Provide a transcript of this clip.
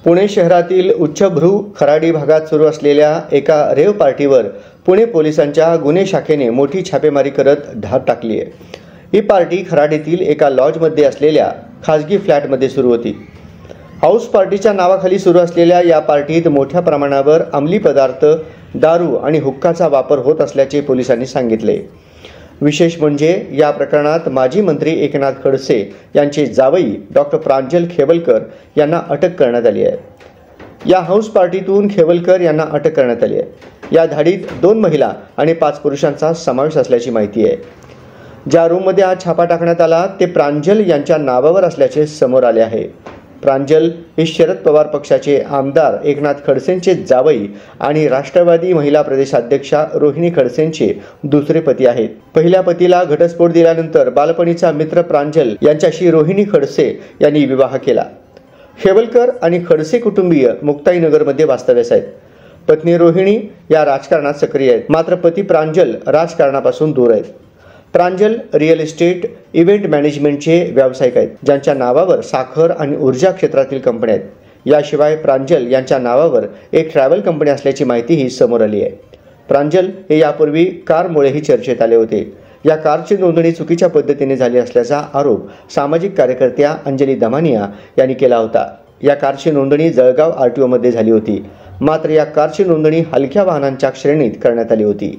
पुणे शहरातील उच्चभ्रू खराडी भागात सुरू असलेल्या एका रेव पार्टीवर पुणे पोलिसांच्या गुन्हे शाखेने मोठी छापेमारी करत धाड टाकली आहे। ही पार्टी खराडीतील एका लॉजमध्ये असलेल्या खासगी फ्लॅटमध्ये सुरू होती। हाऊस पार्टीच्या नावाखाली सुरू असलेल्या या पार्टीत मोठ्या प्रमाणावर अंमली पदार्थ, दारू आणि हुक्काचा वापर होत असल्याचे पोलिसांनी सांगितले। विशेष म्हणजे या प्रकरणात माजी मंत्री एकनाथ खडसे यांचे जावई डॉक्टर प्रांजल खेवलकर यांना अटक करण्यात आली आहे। या हाऊस पार्टीतून खेवलकर यांना अटक करण्यात आली आहे। या धाडीत 2 महिला आणि 5 पुरुषांचा समावेश असल्याची माहिती आहे। ज्या रूममध्ये आज छापा टाकण्यात आला ते प्रांजल यांच्या नावावर असल्याचे समोर आले आहे। प्रांजल हे शरद पवार पक्षाचे आमदार एकनाथ खडसेंचे जावई आणि राष्ट्रवादी महिला प्रदेशाध्यक्षा रोहिणी खडसेंचे दुसरे पती आहेत। पहिल्या पतीला घटस्फोट दिल्यानंतर बालपणीचा मित्र प्रांजल यांच्याशी रोहिणी खडसे यांनी विवाह केला। खेवलकर आणि खडसे कुटुंबीय मुक्ताईनगरमध्ये वास्तव्यास आहेत। पत्नी रोहिणी या राजकारणात सक्रिय आहेत, मात्र पती प्रांजल राजकारणापासून दूर आहेत। प्रांजल रिअल इस्टेट इव्हेंट मॅनेजमेंटचे व्यावसायिक आहेत, ज्यांच्या नावावर साखर आणि ऊर्जा क्षेत्रातील कंपन्या आहेत। याशिवाय प्रांजल यांच्या नावावर एक ट्रॅव्हल कंपनी असल्याची माहितीही समोर आली आहे। प्रांजल हे यापूर्वी कारमुळेही चर्चेत आले होते। या कारची नोंदणी चुकीच्या पद्धतीने झाली असल्याचा आरोप सामाजिक कार्यकर्त्या अंजली दमानिया यांनी केला होता। या कारची नोंदणी जळगाव RTOमध्ये झाली होती, मात्र या कारची नोंदणी हलक्या वाहनांच्या श्रेणीत करण्यात आली होती।